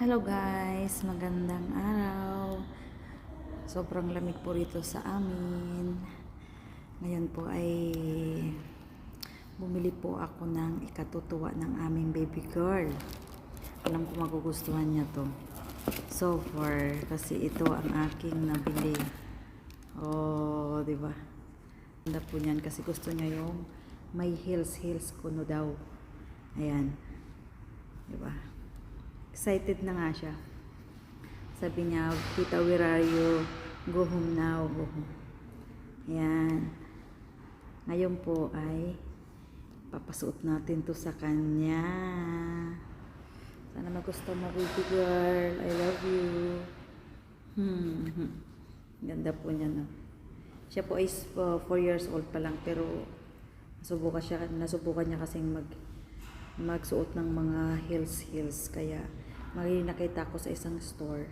Hello guys, magandang araw. Sobrang lamig po rito sa amin. Ngayon po ay bumili po ako ng ikatutuwa ng aming baby girl. Alam ko magugustuhan niya to. So far, kasi ito ang aking nabili. Oh, di ba? Ganda po niyan kasi gusto niya yung may heels kuno daw. Ayan. Di ba? Excited na nga siya. Sabi niya, "Tita, where are you? Go home now, go home." Ayan. Ngayon po ay papasuot natin to sa kanya. Sana magusto mo, baby girl. I love you. Ganda po niya, no? Siya po ay 4 years old pa lang, pero nasubukan niya kasing magsuot ng mga heels, kaya nakita ko sa isang store,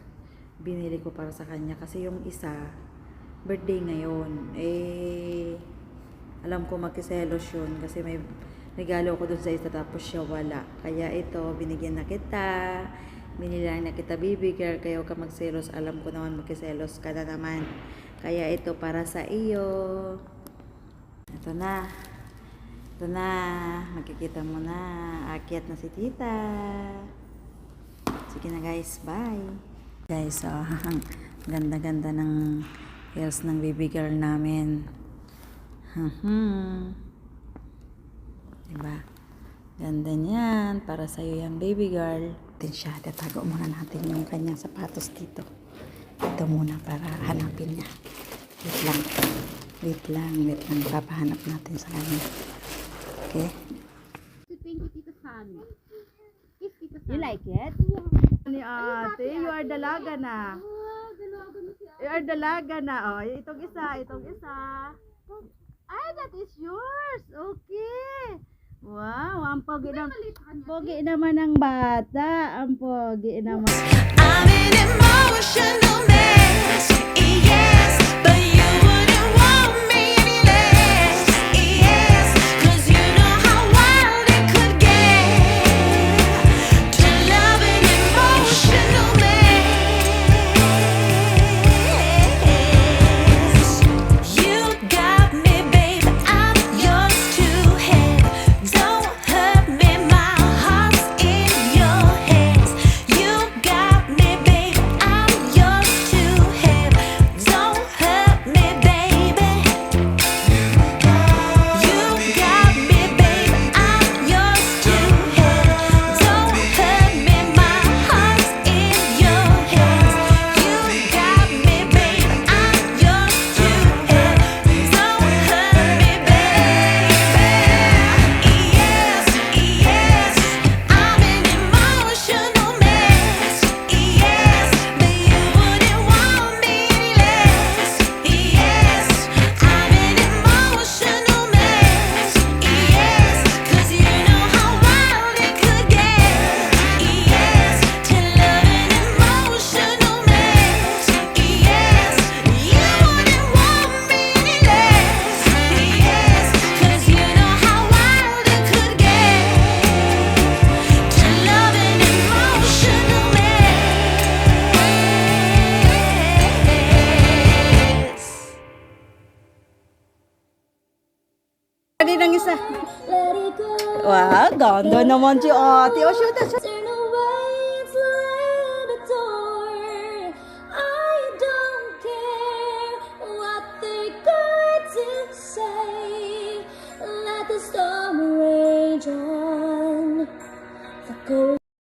binili ko para sa kanya kasi yung isa birthday ngayon, alam ko magkiselos yun kasi may regalo ko dun sa isa tapos siya wala, kaya ito binigyan na kita, binilang na kita, baby girl, kaya huwag ka magselos, alam ko naman magkiselos ka na naman, kaya ito para sa iyo. Ito na, makikita mo na, akyat na si tita. Sige na guys, bye. Guys, ganda-ganda ng heels ng baby girl namin. Diba? Ganda niyan, para sa'yo yung baby girl. Din siya, tatago muna natin yung kanyang sapatos dito. Ito muna para hanapin niya. Wait lang, papahanap natin sa kanya. Okay. Thank you, Tita Fanny. If Tita Fanny. You like it? Ni ate, you are dalaga na. You are dalaga na. Oh, itong isa. Ay, that is yours. Okay. Wow, ang pogi naman ng bata. Ang pogi naman. I'm an emotional mess, yes, but you wouldn't want me any less, yes, 'cause you know how wild it could get to love an emotional mess. You got me, babe, I'm yours to have. Don't hurt me, my heart's in your hands. You got me, babe, I'm yours to have. Don't hurt me, baby. You got me, babe, I'm yours to have. Don't hurt me, my heart's in your hands. You got me, babe, I'm yours to have. Don't hurt me, baby. Yes, yes, I'm an emotional mess. Yes, but you wouldn't want me any less. Yes, I'm an emotional mess. Yes, 'cause you know how wild it could get. Yes, to love an emotional mess. Yes, you wouldn't want me any less. Yes, 'cause you know how wild it could get. To love an emotional mess. Pwede ng isa. Let it go. Wow, ganda naman si ate. Oh, shoot. Turn away and slam the door. I don't care what they're going to say. Let the storm